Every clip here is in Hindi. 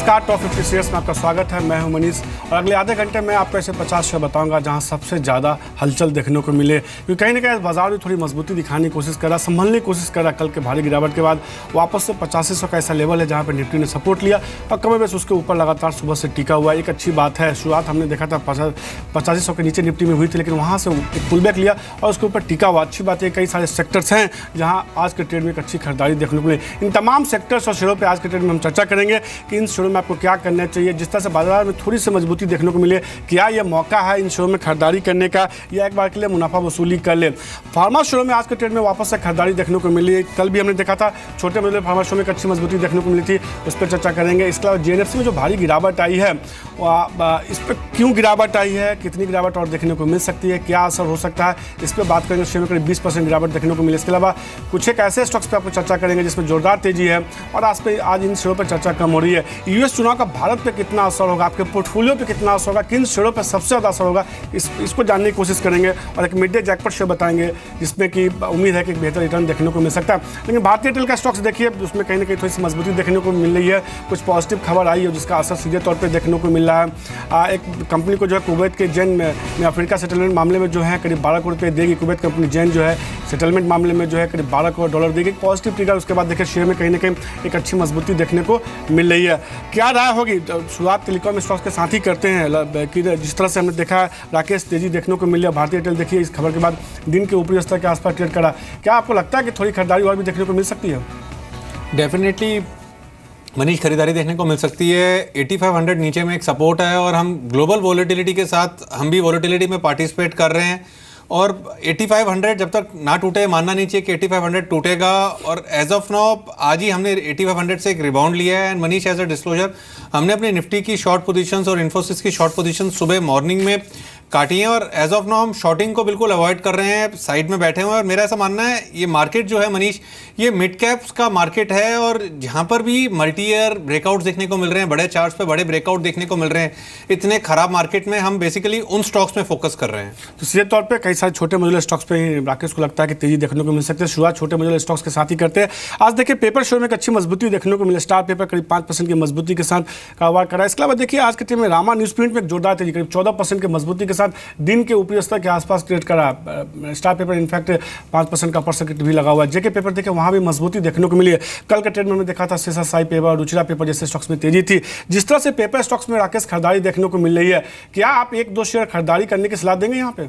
नमस्कार, टॉप 50 शेयर्स में आपका स्वागत है। मैं हूं मनीष और अगले आधे घंटे में आपको ऐसे 50 शेयर बताऊंगा जहां सबसे ज़्यादा हलचल देखने को मिले, क्योंकि कहीं ना कहीं बाजार में थोड़ी मजबूती दिखाने की कोशिश कर रहा, संभलने की कोशिश कर रहा। कल के भारी गिरावट के बाद वापस से 8500 का ऐसा लेवल है जहाँ पर निफ्टी ने सपोर्ट लिया और कम बेस उसके ऊपर लगातार सुबह से टिका हुआ। एक अच्छी बात है, शुरुआत हमने देखा था 8500 के नीचे निफ्टी में हुई थी, लेकिन वहाँ से एक पुल बैक लिया और उसके ऊपर टिका हुआ। अच्छी बात है, कई सारे सेक्टर्स हैं जहाँ आज के ट्रेड में एक अच्छी खरीदारी देखने को मिली। इन तमाम सेक्टर्स और शेयरों पर आज के ट्रेड में हम चर्चा करेंगे कि इन शेयरों में आपको क्या करना चाहिए। जिस तरह से बाजार में थोड़ी सी मजबूती देखने को मिले, क्या यह मौका है इन शेयरों में खरीदारी करने का या एक बार के लिए मुनाफा वसूली कर ले। फार्मा शेयरों में आज के ट्रेड में वापस से खरीदारी देखने को मिली। कल भी हमने देखा था छोटे बड़े फार्मा शेयरों में एक अच्छी मजबूती देखने को मिली थी, उस पर चर्चा करेंगे। इसके अलावा जेएनएफसी में जो भारी गिरावट आई है, इस पर क्यों गिरावट आई है, कितनी गिरावट और देखने को मिल सकती है, क्या असर हो सकता है, इस पर बात करेंगे। शेयर में करीब 20% गिरावट देखने को मिली। इसके अलावा कुछ एक ऐसे स्टॉक्स पर आपको चर्चा करेंगे जिसमें जोरदार तेजी है और आज इन शेयरों पर चर्चा कम हो रही है। यूएस चुनाव का भारत पे कितना असर होगा, आपके पोर्टफोलियो पे कितना असर होगा, किन शेयरों पे सबसे ज़्यादा असर होगा, इसको जानने की कोशिश करेंगे। और एक मिड डे जैकपॉट शेयर बताएंगे जिसमें कि उम्मीद है कि एक बेहतर रिटर्न देखने को मिल सकता है। लेकिन भारतीय एयरटेल का स्टॉक्स देखिए, उसमें कहीं ना कहीं थोड़ी सी मजबूती देखने को मिल रही है। कुछ पॉजिटिव खबर आई है जिसका असर सीधे तौर पर देखने को मिल रहा है। एक कंपनी को जो है कुवैत के जैन में अफ्रीका सेटलमेंट मामले में जो है करीब 12 करोड़ रुपये देगी। कुवैत कंपनी जैन जो है सेटलमेंट मामले में जो है करीब 12 करोड़ डॉलर देगी। पॉजिटिव ट्रिगर उसके बाद देखिए शेयर में कहीं ना कहीं एक अच्छी मजबूती देखने को मिल रही है। क्या राय होगी, शुरुआत टेलीकॉम स्टॉक्स के साथ ही करते हैं कि जिस तरह से हमने देखा राकेश तेजी देखने को मिली। भारतीय एयरटेल देखिए इस खबर के बाद दिन के ऊपरी स्तर के आसपास ट्रेड करा। क्या आपको लगता है कि थोड़ी खरीदारी और भी देखने को मिल सकती है? डेफिनेटली मनीष, खरीदारी देखने को मिल सकती है। 8500 नीचे में एक सपोर्ट है और हम ग्लोबल वॉलेटिलिटी के साथ हम भी वॉलेटिलिटी में पार्टिसिपेट कर रहे हैं और 8500 जब तक ना टूटे, मानना नहीं चाहिए कि 8500 टूटेगा। और एज ऑफ नाउ आज ही हमने 8500 से एक रिबाउंड लिया है। And Manish, as a disclosure, हमने अपने निफ्टी की शॉर्ट पोजीशंस और इन्फोसिस की शॉर्ट पोजीशंस सुबह मॉर्निंग में काटी हैं और एज ऑफ नाउ हम शॉर्टिंग को बिल्कुल अवॉइड कर रहे हैं, साइड में बैठे हुए हैं। और मेरा ऐसा मानना है ये मार्केट जो है मनीष, ये मिड कैप्स का मार्केट है और जहां पर भी मल्टी ईयर ब्रेकआउट देखने को मिल रहे हैं, बड़े चार्ट्स पे बड़े ब्रेकआउट देखने को मिल रहे हैं, इतने खराब मार्केट में हम बेसिकली उन स्टॉक्स में फोकस कर रहे हैं। तो सीधे तौर पर कई सारे छोटे मजूल स्टॉक्स पे ही राकेश को लगता है कि तेजी देखने को मिल सकती है। शुरुआत छोटे मजूल स्टॉक्स के साथ ही करते हैं। आज देखिए पेपर शेयर में एक अच्छी मजबूती देखने को मिली। स्टार पेपर करीब 5% की मजबूती के साथ कारोबार कर रहा है। इसके अलावा देखिए आज के टाइम में रामा न्यूज प्रिंट में एक जोरदार तेजी करीब 14% की मजबूती के साथ दिन के ऊपरी स्तर के आसपास ट्रेड करा। स्टार पेपर इनफैक्ट 5% का परसेंट भी लगा हुआ है। जेके पेपर देखिए वहां भी मजबूती देखने को मिली है। कल के ट्रेड में हमने देखा था सीएसआई पेपर, रुचिरा पेपर जैसे स्टॉक्स में तेजी थी। जिस तरह से पेपर स्टॉक्स में राकेश खरीदारी देखने को मिल रही है, क्या आप एक दो शेयर खरीदारी करने की सलाह देंगे यहाँ पे?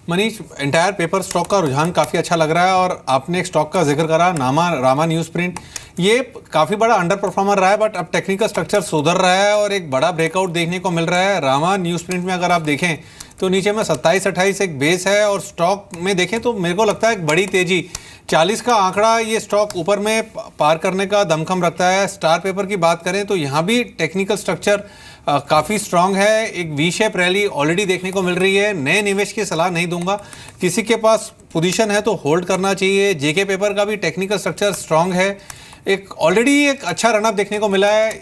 मनीष, एंटायर पेपर स्टॉक का रुझान काफ़ी अच्छा लग रहा है और आपने एक स्टॉक का जिक्र करा, रामा न्यूज़ प्रिंट। ये काफ़ी बड़ा अंडर परफॉर्मर रहा है, बट अब टेक्निकल स्ट्रक्चर सुधर रहा है और एक बड़ा ब्रेकआउट देखने को मिल रहा है। रामा न्यूज़ प्रिंट में अगर आप देखें तो नीचे में 27-28 एक बेस है और स्टॉक में देखें तो मेरे को लगता है एक बड़ी तेजी 40 का आंकड़ा ये स्टॉक ऊपर में पार करने का दमखम रखता है। स्टार पेपर की बात करें तो यहाँ भी टेक्निकल स्ट्रक्चर काफ़ी स्ट्रांग है। एक वी शेप रैली ऑलरेडी देखने को मिल रही है। नए निवेश की सलाह नहीं दूंगा, किसी के पास पोजीशन है तो होल्ड करना चाहिए। जेके पेपर का भी टेक्निकल स्ट्रक्चर स्ट्रांग है, एक ऑलरेडी एक अच्छा रनअप देखने को मिला है।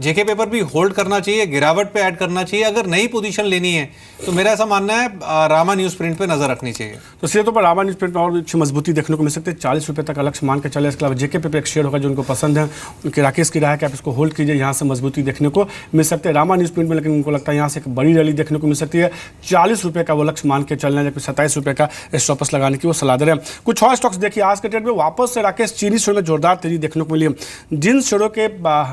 जेके पेपर भी होल्ड करना चाहिए, गिरावट पे ऐड करना चाहिए। अगर नई पोजीशन लेनी है तो मेरा ऐसा मानना है रामा न्यूज़ प्रिंट पे नजर रखनी चाहिए। तो सीधे तौर पर रामा न्यूज़ प्रिंट में और अच्छी मजबूती देखने को मिल सकती है। 40 रुपये तक का लक्ष्य मान के चले। इसके अलावा जेके पेपर एक शेयर होगा जो उनको पसंद है, उनके राकेश की राय है कि आप इसको होल्ड कीजिए, यहाँ से मजबूती देखने को मिल सकती है। रामा न्यूज़ प्रिंट में लेकिन उनको लगता है यहाँ से एक बड़ी रैली देखने को मिल सकती है। 40 रुपये का वो लक्ष्य मान के चलना है, जबकि 27 रुपये का स्टॉप लॉस लगाने की वो सलाह दे रहे हैं। कुछ और स्टॉक्स देखिए आज के ट्रेड में वापस से राकेश चीनी शेयर में जोरदार तेजी देखने को मिली है। जिन शेयरों के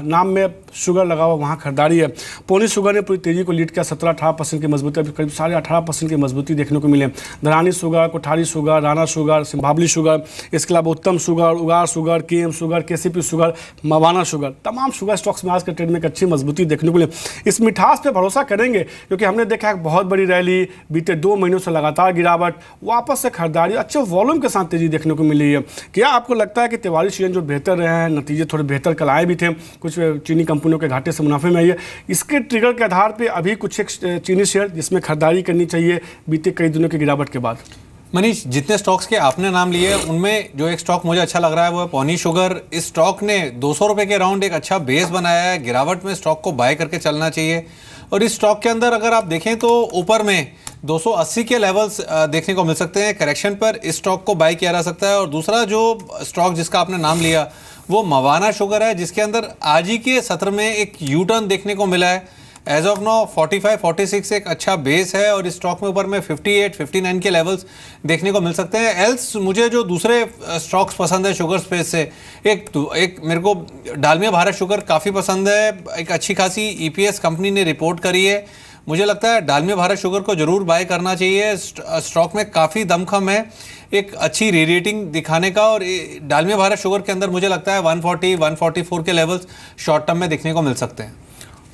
नाम में शुगर लगा हुआ वहाँ खरीदारी है। पोनी शुगर ने पूरी तेजी को लीड किया, 17-18% की मजबूती, करीब 18.5% की मजबूती देखने को मिले। Dharani sugar, Kothari sugar, Rana sugar, Simbhaoli sugar, इसके अलावा Uttam sugar, Ugar sugar, KM sugar, KCP sugar, Mawana sugar, तमाम शुगर स्टॉक्स में आज के ट्रेड में एक अच्छी मजबूती देखने को मिली। इस मिठास पे भरोसा करेंगे क्योंकि हमने देखा है बहुत बड़ी रैली, बीते 2 महीनों से लगातार गिरावट, वापस से खरीदारी, अच्छे वॉल्यूम के साथ तेजी देखने को मिली है। क्या आपको लगता है कि तिवारी सीजन जो बेहतर रहे हैं, नतीजे थोड़े बेहतर कल आए भी थे, कुछ चीनी कंपनियों के घाटे से मुनाफे में आई है, इसके ट्रिगर के आधार पे अभी कुछ एक चीनी शेयर जिसमें खरीदारी करनी चाहिए बीते कई दिनों की गिरावट के बाद? मनीष, जितने स्टॉक्स के आपने नाम लिए उनमें जो एक स्टॉक मुझे अच्छा लग रहा है वो है पोनी शुगर। इस स्टॉक ने 200 रुपये के अराउंड एक अच्छा बेस बनाया है। गिरावट में स्टॉक को बाय करके चलना चाहिए और इस स्टॉक के अंदर अगर आप देखें तो ऊपर में 280 के लेवल्स देखने को मिल सकते हैं। करेक्शन पर इस स्टॉक को बाय किया जा सकता है। और दूसरा जो स्टॉक जिसका आपने नाम लिया वो मवाना शुगर है, जिसके अंदर आज ही के सत्र में एक यू टर्न देखने को मिला है। एज ऑफ नाउ 45-46 एक अच्छा बेस है और इस स्टॉक में ऊपर में 58-59 के लेवल्स देखने को मिल सकते हैं। एल्स मुझे जो दूसरे स्टॉक्स पसंद है शुगर स्पेस से, एक मेरे को डालमिया भारत शुगर काफ़ी पसंद है। एक अच्छी खासी ईपीएस कंपनी ने रिपोर्ट करी है। मुझे लगता है डालमिया भारत शुगर को जरूर बाय करना चाहिए। स्टॉक में काफ़ी दमखम है एक अच्छी री रेटिंग दिखाने का, और डालमिया भारत शुगर के अंदर मुझे लगता है 140-144 के लेवल्स शॉर्ट टर्म में देखने को मिल सकते हैं।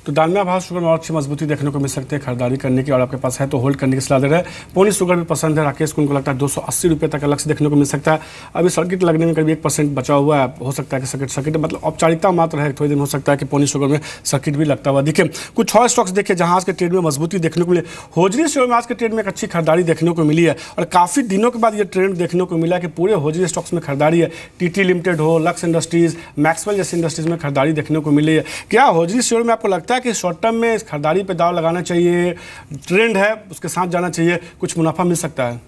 तो डालमिया भारत शुगर में और अच्छी मजबूती देखने को मिल सकती है खरीदारी करने की, और आपके पास है तो होल्ड करने की सलाह दे रहे हैं। पोनी शुगर भी पसंद है राकेश को, उनको लगता है 280 रुपये तक का लक्ष्य देखने को मिल सकता है। अभी सर्किट लगने में करीब 1% बचा हुआ है, हो सकता है कि सर्किट मतलब औपचारिकता मात्र है, थोड़े दिन हो सकता है कि पोनी शुगर में सर्किट भी लगता हुआ दिखे। कुछ और स्टॉक्स देखिए जहाँ आज के ट्रेड में मजबूती देखने को मिली। होजरी शेयर में आज के ट्रेड में एक अच्छी खरीदारी देखने को मिली है, और काफ़ी दिनों के बाद ये ट्रेंड देखने को मिला कि पूरे होजरी स्टॉक्स में खरीदारी है। टीटी लिमिटेड हो, लक्स इंडस्ट्रीज, मैक्सवेल जैसी इंडस्ट्रीज में खरीदारी देखने को मिली है। क्या होजरी शेयर में आपको लगता है कि शॉर्ट टर्म में इस खरीदारी पे दाव लगाना चाहिए, ट्रेंड है उसके साथ जाना चाहिए, कुछ मुनाफा मिल सकता है?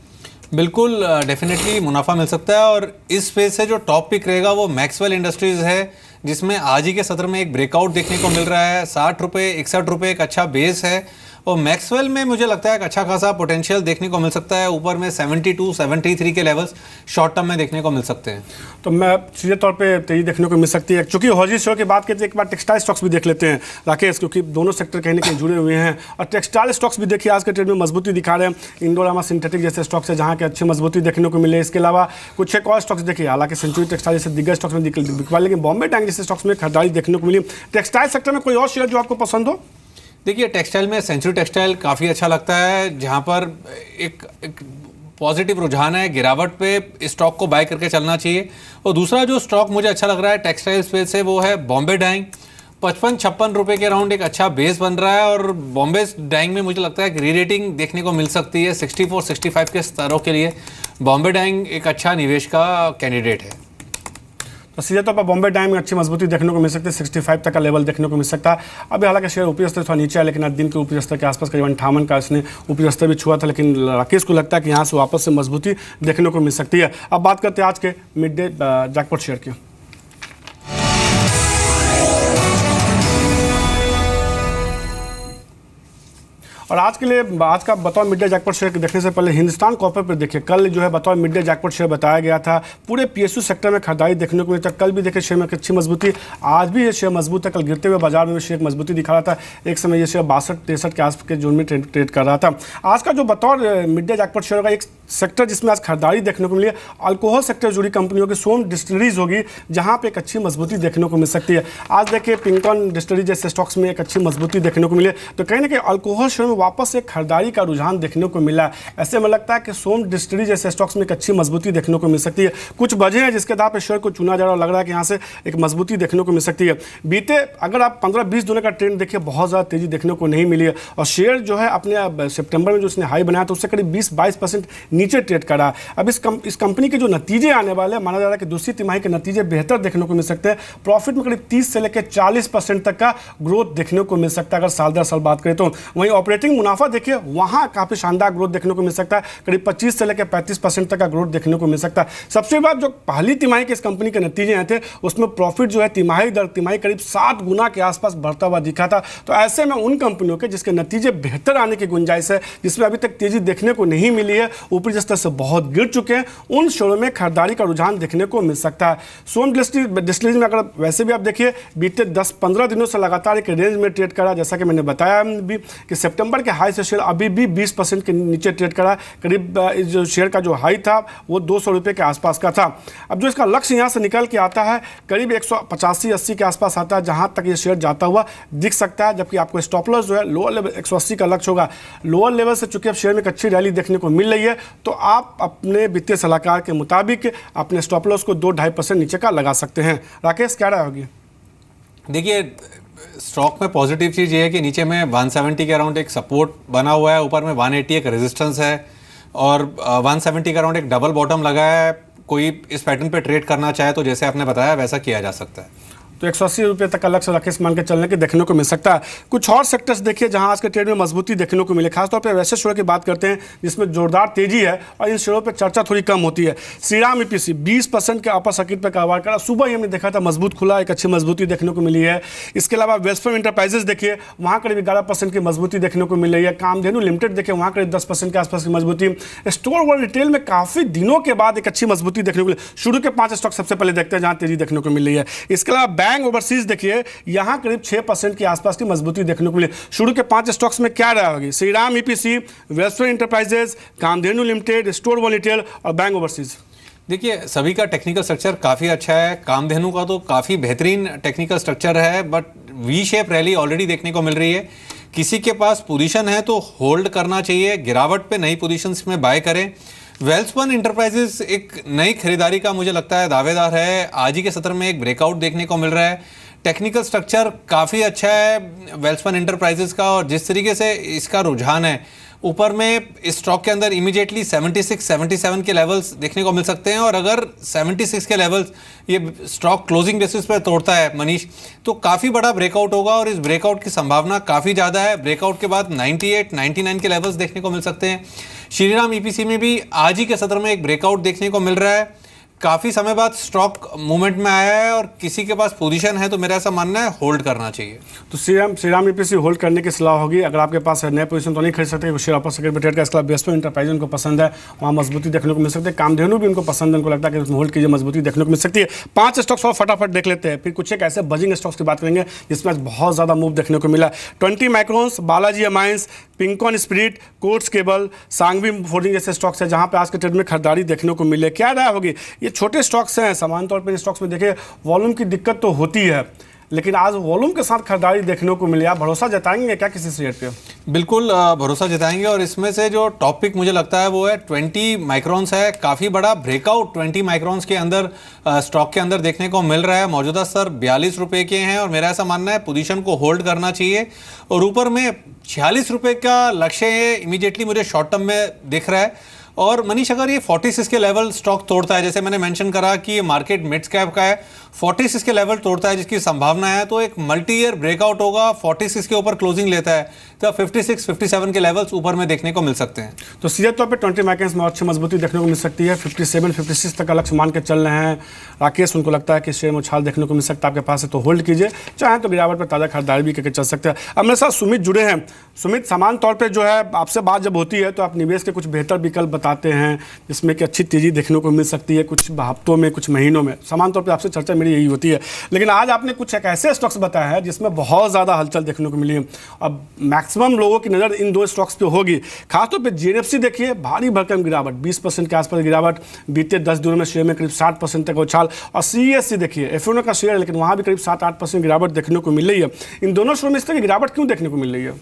बिल्कुल, डेफिनेटली मुनाफा मिल सकता है। और इस स्पेस से जो टॉप पिक रहेगा वो मैक्सवेल इंडस्ट्रीज है, जिसमें आज ही के सत्र में एक ब्रेकआउट देखने को मिल रहा है। 60 रुपये 61 रुपये एक अच्छा बेस है, और मैक्सवेल में मुझे लगता है एक अच्छा खासा पोटेंशियल देखने को मिल सकता है। ऊपर में 72-73 के लेवल्स शॉर्ट टर्म में देखने को मिल सकते हैं। तो मैं सीधे तौर पे तेजी देखने को मिल सकती है। चूंकि होजरी शेयर की बात करते हैं, एक बार टेक्सटाइल स्टॉक्स भी देख लेते हैं राकेश, क्योंकि दोनों सेक्टर कहीं ना कहीं जुड़े हुए हैं। और टेक्सटाइल स्टॉक्स भी देखिए आज के ट्रेड में मजबूती दिखा रहे हैं। इंडोरामा सिंथेटिक जैसे स्टॉक्स है जहाँ की अच्छी मजबूती देखने को मिले। इसके अलावा कुछ एक और स्टॉक्स देखिए, हालांकि सेंचुरी टेक्सटाइल जैसे दिग्गज स्टॉक्स में बिकवा, लेकिन बॉम्बे डाइंग जैसे स्टॉक्स में खरीदारी देखने को मिली। टेक्सटाइल सेक्टर में कोई और शेयर जो आपको पसंद हो? देखिए, टेक्सटाइल में सेंचुरी टेक्सटाइल काफ़ी अच्छा लगता है, जहाँ पर एक पॉजिटिव रुझान है गिरावट पे, इस स्टॉक को बाय करके चलना चाहिए। और दूसरा जो स्टॉक मुझे अच्छा लग रहा है टेक्सटाइल स्पेस से, वो है बॉम्बे डाइंग। 55-56 रुपये के अराउंड एक अच्छा बेस बन रहा है, और बॉम्बे डाइंग में मुझे लगता है कि री रेटिंग देखने को मिल सकती है 64-65 के स्तरों के लिए। बॉम्बे डाइंग एक अच्छा निवेश का कैंडिडेट है। तो सीधे तौर पर बॉम्बे डाइंग में अच्छी मजबूती देखने को मिल सकती है, 65 तक का लेवल देखने को मिल सकता है। अभी हालांकि शेयर ऊपरी स्तर थोड़ा नीचे है, लेकिन आज दिन के ऊपरी स्तर के आसपास करीब 58 का इसने ऊपरी स्तर भी छुआ था, लेकिन राकेश को लगता है कि यहाँ से वापस से मजबूती देखने को मिल सकती है। अब बात करते हैं आज के मिड डे जैकपॉट शेयर की। और आज के लिए आज का बतौर मिड डे जैकपॉट शेयर देखने से पहले हिंदुस्तान कॉपर पर देखिए, कल जो है बतौर मिड डे जैकपॉट शेयर बताया गया था। पूरे पीएसयू सेक्टर में खरीदारी देखने को मिलता है। कल भी देखिए शेयर में अच्छी मजबूती, आज भी ये शेयर मजबूत है। कल गिरते हुए बाजार में शेयर मजबूती दिखा रहा था। एक समय ये शेयर 62-63 के आस के जोन में ट्रेड कर रहा था। आज का जो बतौर मिड डे जैकपॉट शेयर होगा, एक सेक्टर जिसमें आज खरीदारी देखने को मिली है, अल्कोहल सेक्टर जुड़ी कंपनियों की सोम डिस्टिलरीज होगी, जहां पे एक अच्छी मजबूती देखने को मिल सकती है। आज देखिए पिंकॉन डिस्टिलरी जैसे स्टॉक्स में एक अच्छी मजबूती देखने को मिली है। तो कहीं ना कहीं अल्कोहल शेयर में वापस एक खरीदारी का रुझान देखने को मिला। ऐसे में लगता है कि सोम डिस्टिलरी जैसे स्टॉक्स में एक अच्छी मजबूती देखने को मिल सकती है। कुछ वजह है जिसके आधार पर शेयर को चुना जा रहा है, लग रहा है कि यहाँ से एक मजबूती देखने को मिल सकती है। बीते अगर आप 15-20 दिनों का ट्रेंड देखिए, बहुत ज़्यादा तेजी देखने को नहीं मिली है, और शेयर जो है अपने सितंबर में जो उसने हाई बनाया था उससे करीब 20-22% नीचे ट्रेड कर रहा है। अब इस कंपनी के जो नतीजे आने वाले हैं, माना जा रहा है कि दूसरी तिमाही के नतीजे बेहतर देखने को मिल सकते हैं। प्रॉफिट में करीब 30 से लेकर 40% तक का ग्रोथ देखने को मिल सकता है अगर साल दर साल बात करें तो। वहीं ऑपरेटिंग मुनाफा देखिए, वहां काफी शानदार ग्रोथ देखने को मिल सकता है, करीब 25 से लेकर 35% तक का ग्रोथ देखने को मिल सकता है। सबसे बड़ा जो पहली तिमाही के इस कंपनी के नतीजे आए थे, उसमें प्रॉफिट जो है तिमाही दर तिमाही करीब 7 गुना के आसपास बढ़ता हुआ दिखा था। तो ऐसे में उन कंपनियों के जिसके नतीजे बेहतर आने की गुंजाइश है, जिसमें अभी तक तेजी देखने को नहीं मिली है, ऊपरी स्तर से बहुत गिर चुके हैं, उन शेयरों में खरीदारी का रुझान देखने को मिल सकता है। सोम डिस्टिलरीज में अगर वैसे भी आप देखिए, बीते 10-15 दिनों से लगातार एक रेंज में ट्रेड करा, जैसा कि मैंने बताया भी कि सितंबर के हाई से शेयर अभी भी 20% के नीचे ट्रेड करा। करीब जो शेयर का जो हाई था वो 200 रुपये के आसपास का था। अब जो इसका लक्ष्य यहाँ से निकल के आता है करीब 185-80 के आसपास आता है, जहाँ तक ये शेयर जाता हुआ दिख सकता है। जबकि आपको स्टॉप लॉस जो है लोअर लेवल 180 का लक्ष्य होगा। लोअर लेवल से चूंकि अब शेयर में एक अच्छी रैली देखने को मिल रही है, तो आप अपने वित्तीय सलाहकार के मुताबिक अपने स्टॉप लॉस को 2-2.5% नीचे का लगा सकते हैं। राकेश, क्या राय होगी? देखिए, स्टॉक में पॉजिटिव चीज़ ये है कि नीचे में 170 के अराउंड एक सपोर्ट बना हुआ है, ऊपर में 180 एक रेजिस्टेंस है, और 170 के अराउंड एक डबल बॉटम लगा है। कोई इस पैटर्न पे ट्रेड करना चाहे तो जैसे आपने बताया वैसा किया जा सकता है। तो तो 180 रुपये तक का लक्ष्य राकेश मान के चलने के देखने को मिल सकता है। कुछ और सेक्टर्स देखिए जहां आज के ट्रेड में मजबूती देखने को मिले, खासतौर पर वैसे शेयरों की बात करते हैं जिसमें जोरदार तेजी है और इन शेयरों पर चर्चा थोड़ी कम होती है। श्रीराम ईपीसी 20% के अपर सर्किट पर कारोबार करा, सुबह ही हमने देखा था मजबूत खुला, एक अच्छी मजबूती देखने को मिली है। इसके अलावा वेल्सपुन इंटरप्राइजेस देखिए, वहां करीब 11% की मजबूती देखने को मिल रही है। कामधेनु लिमिटेड देखिए, वहां करीब 10% के आसपास की मजबूती। स्टोर वर्ल्ड रिटेल में काफी दिनों के बाद एक अच्छी मजबूती देखने को मिली। शुरू के 5 स्टॉक सबसे पहले देखते हैं जहां तेजी देखने को मिल रही है। इसके अलावा बैंक ओवरसीज देखिए, यहां करीब 6% के आसपास की मजबूती देखने को मिली। शुरू के 5 स्टॉक्स में क्या रहा होगी? Shriram EPC, Welspun enterprises, Kamdhenu limited, store world retail और बैंक ओवरसीज। देखिए, सभी का टेक्निकल स्ट्रक्चर काफ़ी अच्छा है। कामधेनु का तो काफ़ी बेहतरीन टेक्निकल स्ट्रक्चर है, but V shape rally already देखने को मिल रही है। किसी के पास पोजीशन है तो होल्ड करना चाहिए, गिरावट पे नई पोजीशंस में बाय करें। वेल्सपुन इंटरप्राइजेस एक नई खरीदारी का मुझे लगता है दावेदार है। आज ही के सत्र में एक ब्रेकआउट देखने को मिल रहा है। टेक्निकल स्ट्रक्चर काफ़ी अच्छा है वेल्सपुन इंटरप्राइजेस का, और जिस तरीके से इसका रुझान है ऊपर में, इस स्टॉक के अंदर इमीडिएटली 76-77 के लेवल्स देखने को मिल सकते हैं। और अगर 76 के लेवल्स ये स्टॉक क्लोजिंग बेसिस पर तोड़ता है मनीष, तो काफ़ी बड़ा ब्रेकआउट होगा और इस ब्रेकआउट की संभावना काफ़ी ज़्यादा है। ब्रेकआउट के बाद 98-99 के लेवल्स देखने को मिल सकते हैं। श्रीराम ईपीसी में भी आज ही के सत्र में एक ब्रेकआउट देखने को मिल रहा है। काफ़ी समय बाद स्टॉक मूवमेंट में आया है और किसी के पास पोजीशन है तो मेरा ऐसा मानना है होल्ड करना चाहिए। तो श्रीराम ईपीसी होल्ड करने की सलाह होगी। अगर आपके पास है नए पोजीशन तो नहीं खरीद सकते, शेयर अपर सेक्टर ट्रेड का। इसके अलावा वेल्सपुन इंटरप्राइज उनको पसंद है, वहाँ मजबूती देखने को मिल सकती है। कामधेनु भी उनको पसंद है, उनको लगता है कि उसमें होल्ड कीजिए, मजबूती देखने को मिल सकती है। 5 स्टॉक्स और फटाफट देख लेते हैं, फिर कुछ एक ऐसे बजिंग स्टॉक्स की बात करेंगे जिसमें आज बहुत ज़्यादा मूव देखने को मिला। 20 microns, Balaji amines, Pincon spirit, cords cable, Sanghvi forging जैसे स्टॉक्स है जहां पे आज के ट्रेड में खरीदारी देखने को मिले। क्या राय होगी? ये छोटे स्टॉक्स हैं, सामान्य तौर पर इन स्टॉक्स में देखिए वॉल्यूम की दिक्कत तो होती है, लेकिन आज वॉल्यूम के साथ खरीदारी देखने को मिली। आप भरोसा जताएंगे क्या किसी शेयर पे? बिल्कुल भरोसा जताएंगे, और इसमें से जो टॉपिक मुझे लगता है वो है 20 माइक्रोन्स है। काफ़ी बड़ा ब्रेकआउट 20 माइक्रोन्स के अंदर स्टॉक के अंदर देखने को मिल रहा है। मौजूदा स्तर 42 रुपये के हैं और मेरा ऐसा मानना है पोजीशन को होल्ड करना चाहिए। और ऊपर में 46 रुपये का लक्ष्य है, इमीडिएटली मुझे शॉर्ट टर्म में दिख रहा है। और मनीष, अगर ये 46 के लेवल स्टॉक तोड़ता है, जैसे मैंने मेंशन करा कि ये मार्केट मिड कैप का है, 46 के लेवल तोड़ता है जिसकी संभावना है, तो एक मल्टी ईयर ब्रेकआउट होगा। 46 के ऊपर क्लोजिंग लेता है तो 56-57 के लेवल्स ऊपर में देखने को मिल सकते हैं। तो सीधे तौर पे 20 माइक्रोन्स में अच्छी मजबूती देखने को मिल सकती है। 57-56 तक का लक्ष्य मान के चल रहे हैं राकेश। उनको लगता है कि शेयर में उछाल देखने को मिल सकता है, आपके पास है तो होल्ड कीजिए, चाहे तो गिरावट पर ताज़ा खरीदारी भी करके चल सकते हैं। अब मेरे साथ सुमित जुड़े हैं। सुमित, सामान्य तौर पर जो है आपसे बात जब होती है तो आप निवेश के कुछ बेहतर विकल्प बताते हैं जिसमें कि अच्छी तेजी देखने को मिल सकती है कुछ हफ्तों में, कुछ महीनों में। सामान्य तौर पर आपसे चर्चा मेरी यही होती है, लेकिन आज आपने कुछ एक ऐसे स्टॉक्स बताया है जिसमें बहुत ज़्यादा हलचल देखने को मिली है। अब मैक्सिमम लोगों की नज़र इन 2 स्टॉक्स पे होगी। खासतौर पे जीएनएफसी देखिए, भारी भरकम गिरावट, 20% के आसपास गिरावट, बीते 10 दिनों में शेयर में करीब 60% तक उछाल। और सीएससी देखिए, एफओनो का शेयर है लेकिन वहाँ भी करीब 7-8% गिरावट देखने को मिल रही है। इन दोनों शेयरों में इस तरह की गिरावट क्यों देखने को मिल रही है?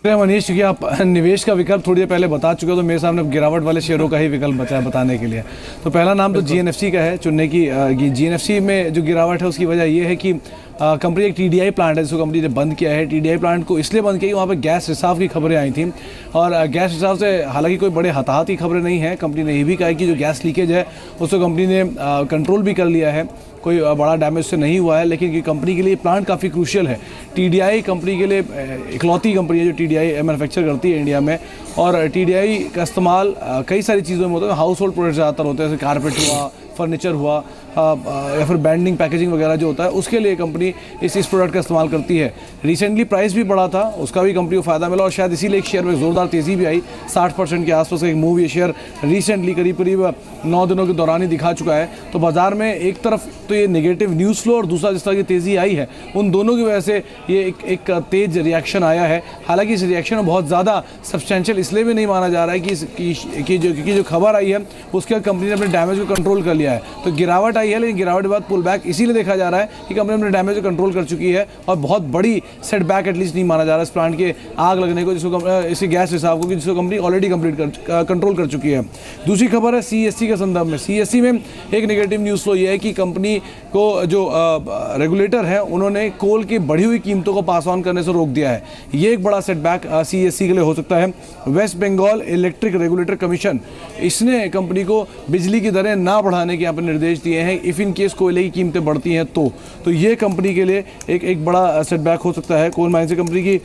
मनीष, क्योंकि आप निवेश का विकल्प थोड़ी देर पहले बता चुके हो तो मेरे सामने गिरावट वाले शेयरों का ही विकल्प बचा है बताने के लिए। तो पहला नाम तो जीएनएफसी का है चुनने की। जीएनएफसी में जो गिरावट है उसकी वजह ये है कि कंपनी एक टीडीआई प्लांट है जिसको कंपनी ने बंद किया है। टीडीआई प्लांट को इसलिए बंद किया कि वहाँ पे गैस रिसाव की खबरें आई थी, और गैस रिसाव से हालांकि कोई बड़े हताहत की खबरें नहीं है। कंपनी ने ये भी कहा है कि जो गैस लीकेज है उसको कंपनी ने कंट्रोल भी कर लिया है, कोई बड़ा डैमेज से नहीं हुआ है। लेकिन कंपनी के लिए प्लांट काफ़ी क्रूशियल है। टीडीआई कंपनी के लिए इकलौती कंपनी है जो टीडीआई मैन्युफैक्चर करती है इंडिया में, और टीडीआई का इस्तेमाल कई सारी चीज़ों में होता है। हाउस होल्ड प्रोडक्ट ज़्यादातर होते हैं, जैसे कारपेट हुआ, फर्नीचर हुआ, या फिर बैंडिंग पैकेजिंग वगैरह जो होता है उसके लिए कंपनी इस प्रोडक्ट का इस्तेमाल करती है। रिसेंटली प्राइस भी बढ़ा था, उसका भी कंपनी को फ़ायदा मिला और शायद इसीलिए एक शेयर में ज़ोरदार तेज़ी भी आई। 60% के आसपास का एक मूव ये शेयर रिसेंटली करीब 9 दिनों के दौरान ही दिखा चुका है। तो बाजार में एक तरफ तो ये नेगेटिव न्यूज़ फ्लो और दूसरा जिस तरह की तेज़ी आई है, उन दोनों की वजह से ये एक तेज़ रिएक्शन आया है। हालांकि इस रिएक्शन में बहुत ज़्यादा सब्सटेंशियल इसलिए भी नहीं माना जा रहा है कि जो खबर आई है उसके बाद कंपनी ने अपने डैमेज को कंट्रोल कर लिया है। तो गिरावट आई है, लेकिन गिरावट के बाद पुल बैक इसीलिए देखा जा रहा है कि कंपनी अपने डैमेज को कंट्रोल कर चुकी है और बहुत बड़ी सेटबैक एटलीस्ट नहीं माना जा रहा इस प्लांट के आग लगने को, जिसको इसके गैस रिसाव को, जिसको कंपनी ऑलरेडी कंट्रोल कर चुकी है। दूसरी खबर है सीएससी के संदर्भ में। सीएससी में एक नेगेटिव न्यूज़ फ्लो ये है कि कंपनी को जो रेगुलेटर है उन्होंने कोल की बढ़ी हुई कीमतों को पास ऑन करने से रोक दिया है। ये एक बड़ा सेटबैक सीईएससी के लिए हो सकता है। West Bengal electric regulator commission इसने कंपनी को बिजली की दरें ना बढ़ाने के यहाँ पर निर्देश दिए हैं इफ़ इन केस कोयले की कीमतें बढ़ती हैं तो ये कंपनी के लिए एक बड़ा सेटबैक हो सकता है। कोल माइंस कंपनी की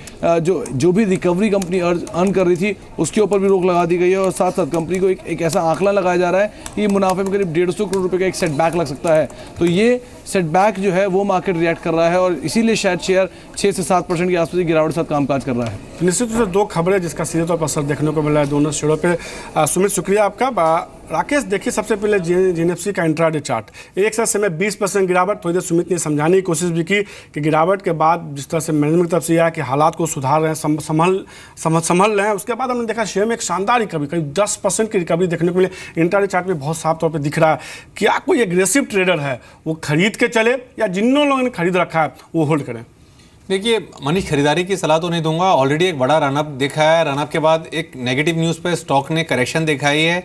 जो भी रिकवरी कंपनी अर्न कर रही थी उसके ऊपर भी रोक लगा दी गई है और साथ साथ कंपनी को एक ऐसा आंकड़ा लगाया जा रहा है कि मुनाफे में करीब 150 करोड़ रुपए का एक सेटबैक लग सकता है। तो ये सेटबैक जो है वो मार्केट रिएक्ट कर रहा है और इसीलिए शायद शेयर 6 से 7% की आसपास की गिरावट के साथ कामकाज कर रहा है। निश्चित रूप से दो खबरें जिसका सीधे तौर पर असर देखने को मिल रहा है दोनों शेयरों पे। सुमित शुक्रिया आपका। राकेश, देखिए सबसे पहले जीएनएफसी का इंट्राडे चार्ट एक समय 20% गिरावट। थोड़ी देर सुमित ने समझाने की कोशिश भी की कि गिरावट के बाद जिस तरह से मैनेजमेंट की तरफ से यह है कि हालात को सुधार रहे हैं, संभल रहे हैं, उसके बाद हमने देखा शेयर में एक शानदार रिकवरी, करीब 10% की रिकवरी देखने को मिली। इंट्राडे चार्ट में बहुत साफ तौर पर दिख रहा है। क्या कोई एग्रेसिव ट्रेडर है वो खरीद के चले या जिन लोगों ने खरीद रखा है वो होल्ड करें? देखिए मनीष, खरीदारी की सलाह तो नहीं दूंगा। ऑलरेडी एक बड़ा रनअप देखा है। रनअप के बाद एक नेगेटिव न्यूज़ पे स्टॉक ने करेक्शन दिखाई है।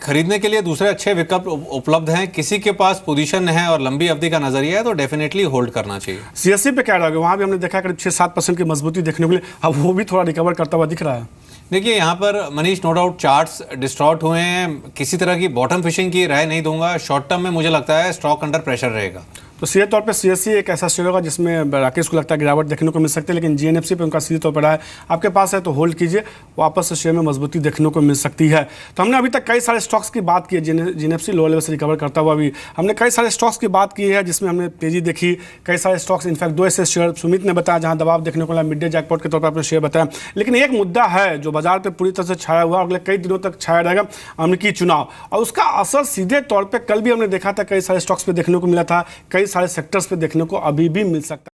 खरीदने के लिए दूसरे अच्छे विकल्प उपलब्ध हैं। किसी के पास पोजीशन है और लंबी अवधि का नजरिया है तो डेफिनेटली होल्ड करना चाहिए। सीएससी पे क्या रहा, वहाँ भी हमने देखा करीब 6-7% की मजबूती देखने को मिली। अब वो भी थोड़ा रिकवर करता हुआ दिख रहा है। देखिए यहाँ पर Manish, no doubt charts distort हुए हैं। किसी तरह की बॉटम फिशिंग की राय नहीं दूंगा। शॉर्ट टर्म में मुझे लगता है स्टॉक अंडर प्रेशर रहेगा। तो सीधे तौर पे सीएससी एक ऐसा शेयर होगा जिसमें राकेश को लगता है गिरावट देखने को मिल सकती है, लेकिन जीएनएफसी पे उनका सीधे तौर पर है। आपके पास है तो होल्ड कीजिए, वापस से शेयर में मजबूती देखने को मिल सकती है। तो हमने अभी तक कई सारे स्टॉक्स की बात की है। जीएनएफसी लो लेवल से रिकवर करता हुआ भी हमने कई सारे स्टॉक्स की बात की है जिसमें हमने तेजी देखी। कई सारे स्टॉक्स, इनफैक्ट 2 ऐसे शेयर सुमित ने बताया जहां दबाव देखने को मिला, मिड डे जैकपॉट के तौर पर आपने शेयर बताया। लेकिन एक मुद्दा है जो बाजार पर पूरी तरह से छाया हुआ और अगले कई दिनों तक छाया रहेगा, अमेरिकी चुनाव, और उसका असर सीधे तौर पर कल भी हमने देखा था, कई सारे स्टॉक्स पर देखने को मिला था, कई सारे सेक्टर्स पर देखने को अभी भी मिल सकता है।